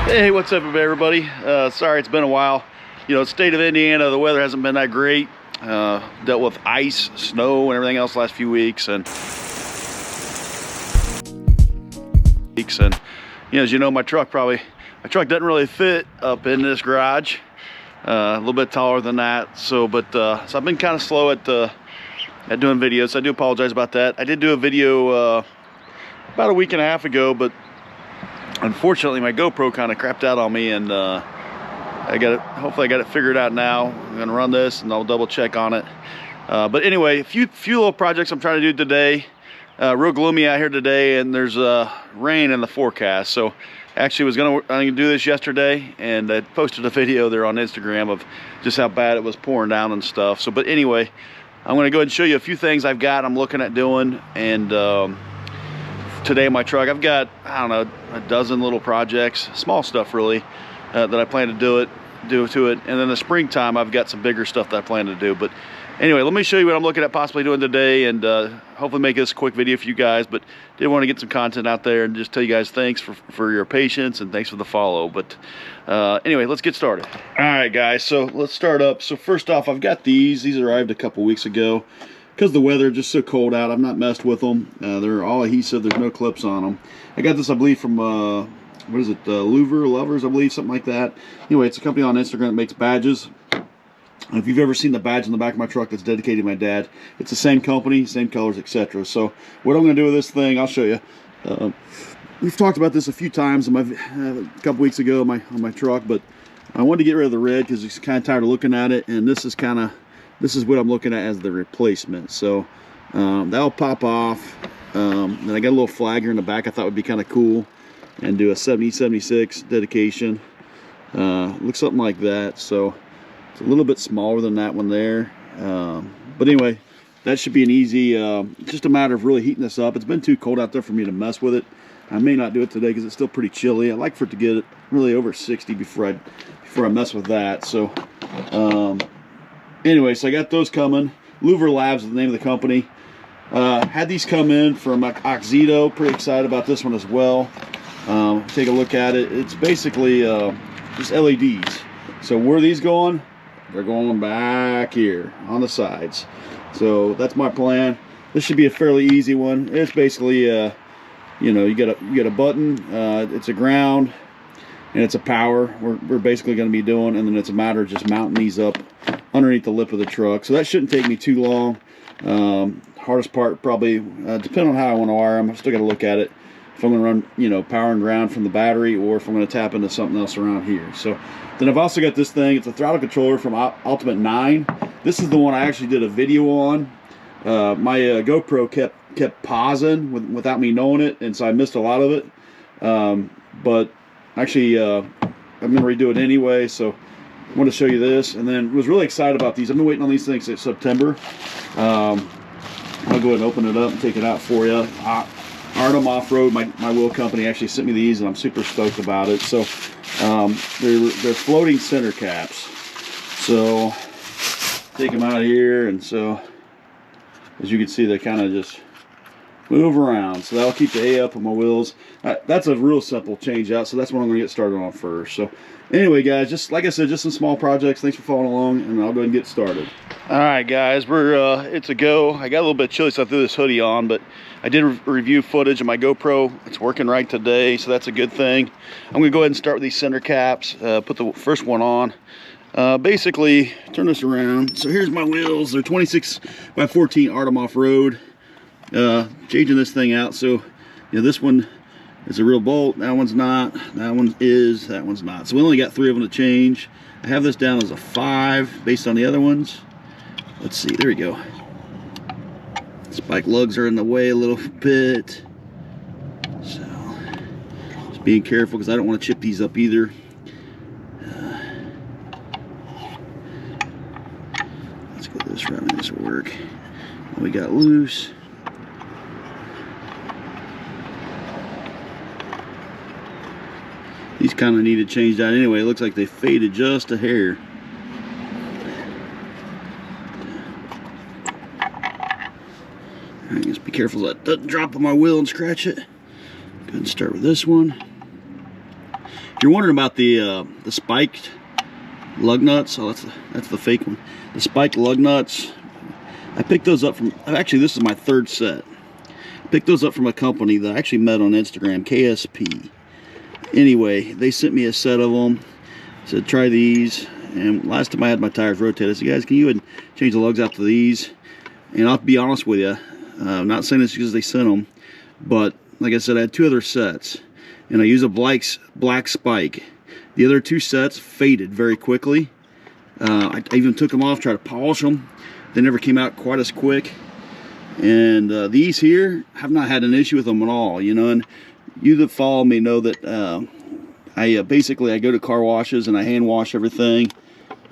Hey, what's up everybody? Sorry it's been a while. You know, state of Indiana, the weather hasn't been that great. Dealt with ice, snow, and everything else the last few weeks, and you know, as you know, my truck doesn't really fit up in this garage. A little bit taller than that, so I've been kind of slow at doing videos. I do apologize about that. I did do a video about a week and a half ago, but unfortunately my GoPro kind of crapped out on me, and hopefully I got it figured out now. I'm gonna run this and I'll double check on it. But anyway, a few little projects I'm trying to do today. Real gloomy out here today, and there's rain in the forecast. So actually I'm gonna do this yesterday, and I posted a video there on Instagram of just how bad it was pouring down and stuff. So, but anyway, I'm gonna go ahead and show you a few things I'm looking at doing. And today in my truck, I've got, I don't know, a dozen little projects, small stuff really, that I plan to do to it. And then the springtime, I've got some bigger stuff that I plan to do. But anyway, let me show you what I'm looking at possibly doing today, and hopefully make this a quick video for you guys. But did want to get some content out there and just tell you guys thanks for your patience, and thanks for the follow. But anyway, let's get started. All right guys, so let's start up. So first off, I've got these arrived a couple weeks ago. Because the weather is just so cold out, I've not messed with them. They're all adhesive, there's no clips on them. I got this, I believe, from what is it, Lovers, I believe, something like that. Anyway, it's a company on Instagram that makes badges. If you've ever seen the badge on the back of my truck that's dedicated to my dad, it's the same company, same colors, etc. So what I'm going to do with this thing, I'll show you. We've talked about this a few times a couple weeks ago on my truck, but I wanted to get rid of the red because he's kind of tired of looking at it, and this is what I'm looking at as the replacement. So that'll pop off. Then I got a little flag here in the back I thought would be kind of cool, and do a 7076 dedication. Looks something like that. So it's a little bit smaller than that one there. But anyway, that should be an easy, just a matter of really heating this up. It's been too cold out there for me to mess with it. I may not do it today because it's still pretty chilly. I like for it to get it really over 60 before I mess with that. So anyway, so I got those coming. Louver Labs is the name of the company. Had these come in from Oxito. Pretty excited about this one as well. Take a look at it. It's basically just LEDs. So where are these going? They're going back here on the sides. So that's my plan. This should be a fairly easy one. It's basically, you know, you get a button. It's a ground, and it's a power. We're basically going to be doing, and then it's a matter of just mounting these up underneath the lip of the truck. So that shouldn't take me too long. Hardest part probably, depending on how I want to wire them, I still got to look at it. If I'm going to run, you know, power and ground from the battery, or if I'm going to tap into something else around here. So then I've also got this thing. It's a throttle controller from Ultimate 9. This is the one I actually did a video on. My GoPro kept pausing without me knowing it, and so I missed a lot of it. But actually, I'm going to redo it anyway. So I want to show you this, and then was really excited about these. I've been waiting on these things since September. I'll go ahead and open it up and take it out for you. Artem Offroad, my wheel company, actually sent me these, and I'm super stoked about it. So they're floating center caps. So take them out of here, and so as you can see, they kind of just move around. So that'll keep the A up on my wheels. That's a real simple change out, so that's what I'm going to get started on first. So anyway guys, just like I said, just some small projects. Thanks for following along, and I'll go ahead and get started. All right guys, it's a go. I got a little bit chilly, so I threw this hoodie on, but I did review footage of my GoPro. It's working right today, so that's a good thing. I'm going to go ahead and start with these center caps. Put the first one on. Basically, turn this around. So here's my wheels. They're 26 by 14 Artem Offroad. Changing this thing out. So, you know, this one is a real bolt. That one's not. That one is. That one's not. So we only got 3 of them to change. I have this down as a 5 based on the other ones. Let's see. There we go. Spike lugs are in the way a little bit. So, just being careful because I don't want to chip these up either. Let's go this route. This will work. What we got loose. These kind of need to change out anyway. It looks like they faded just a hair. Alright, just be careful that doesn't drop on my wheel and scratch it. Go ahead and start with this one. you're wondering about the spiked lug nuts, oh, that's the fake one. The spiked lug nuts, I picked those up from, actually this is my third set. I picked those up from a company that I actually met on Instagram, KSP. Anyway, they sent me a set of them, said try these, and last time I had my tires rotated, I said, guys, can you change the lugs out to these? And I'll be honest with you, I'm not saying this because they sent them, but like I said, I had 2 other sets, and I used a black spike. The other 2 sets faded very quickly. I even took them off, tried to polish them. They never came out quite as quick. And these here, have not had an issue with them at all, you know. And you that follow me know that I basically I go to car washes and I hand wash everything.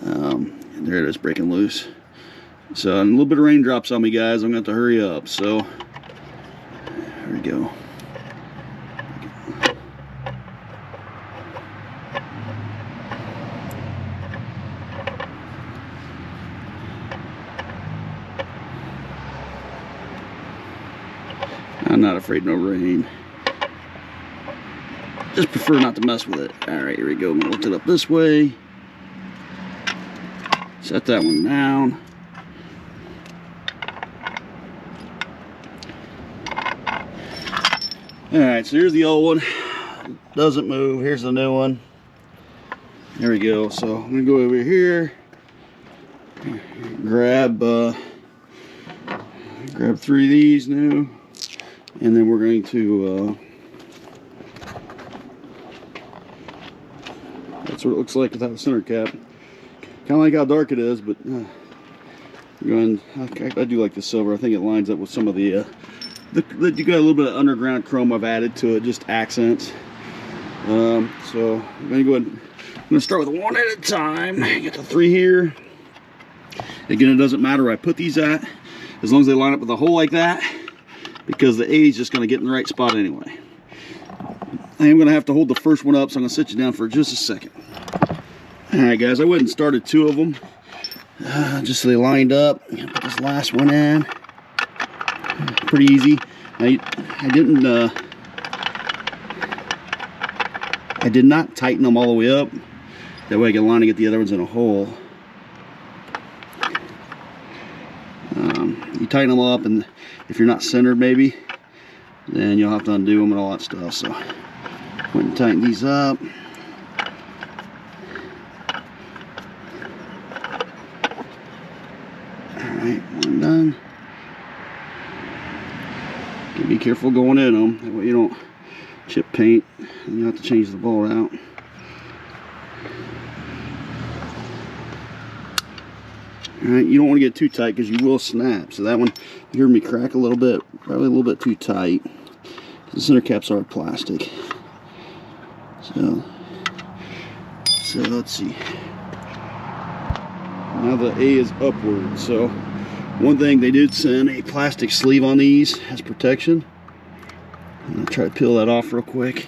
And there it is, breaking loose. So a little bit of raindrops on me, guys. I'm gonna have to hurry up. So there we go. I'm not afraid no rain. Just prefer not to mess with it. Alright, here we go. I'm gonna lift it up this way. Set that one down. Alright, so here's the old one. Doesn't move. Here's the new one. There we go. So I'm gonna go over here. Grab 3 of these new. And then we're going to, that's what it looks like without the center cap. Kind of like how dark it is, but I do like the silver. I think it lines up with some of the you got a little bit of underground chrome I've added to it, just accents. So I'm going to go ahead, I'm going to start with one at a time. Get the 3 here. Again, it doesn't matter where I put these at, as long as they line up with a hole like that, because the A is just going to get in the right spot anyway. I am going to have to hold the first one up, so I'm going to sit you down for just a second. Alright guys, I went and started 2 of them, just so they lined up. I'm going to put this last one in. Pretty easy. I did not tighten them all the way up. That way I can line and get the other ones in a hole. You tighten them up, and if you're not centered maybe, then you'll have to undo them and all that stuff. So went and tighten these up. Alright, one done. Be careful going in them, that way you don't chip paint and you have to change the bolt out. Alright, you don't want to get too tight because you will snap. So that one, you hear me crack a little bit, probably a little bit too tight. The center caps are plastic. So let's see. Now the A is upward. So one thing, they did send a plastic sleeve on these as protection. I'm going to try to peel that off real quick.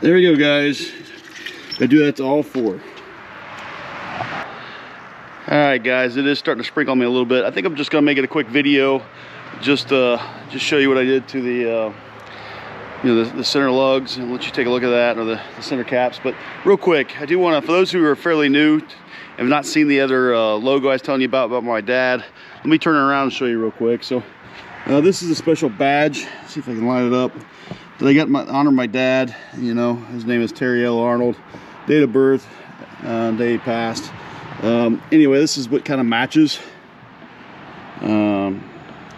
There we go, guys. I do that to all 4. Alright guys, it is starting to sprinkle on me a little bit. I think I'm just going to make it a quick video. Just show you what I did to the the center lugs, and let you take a look at that, or the center caps. But real quick, I do want to, for those who are fairly new and have not seen the other logo I was telling you about my dad, let me turn it around and show you real quick. So this is a special badge. See if I can line it up. That I got honor my dad. You know, his name is Terry L. Arnold. Date of birth, day he passed. Anyway, this is what kind of matches that I'm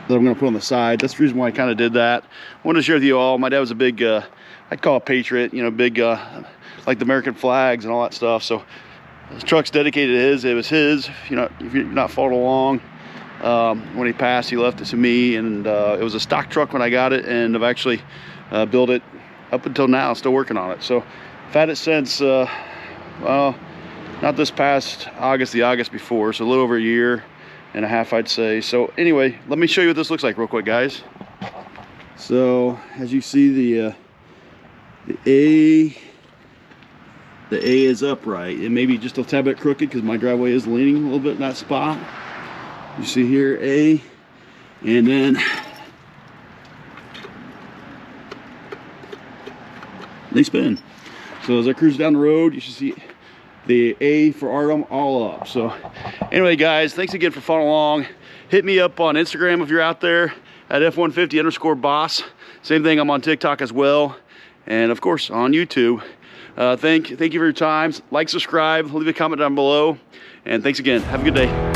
going to put on the side. That's the reason why I kind of did that. I wanted to share with you all. My dad was a big, I'd call a patriot, you know, big, like the American flags and all that stuff. So his truck's dedicated to his. It was his. If you're not following along, when he passed, he left it to me, and it was a stock truck when I got it, and I've actually built it up until now. Still working on it. So I've had it since, well, not this past August, the August before, so a little over a year and a half, I'd say. So anyway, let me show you what this looks like real quick, guys. So as you see, the A is upright. It may be just a tad bit crooked because my driveway is leaning a little bit in that spot. You see here, A, and then they spin. So as I cruise down the road, you should see the A for Artem all up. So anyway, guys, thanks again for following along. Hit me up on Instagram if you're out there at F150_boss. Same thing, I'm on TikTok as well. And of course on YouTube. Thank you for your time. Like, subscribe, leave a comment down below. And thanks again. Have a good day.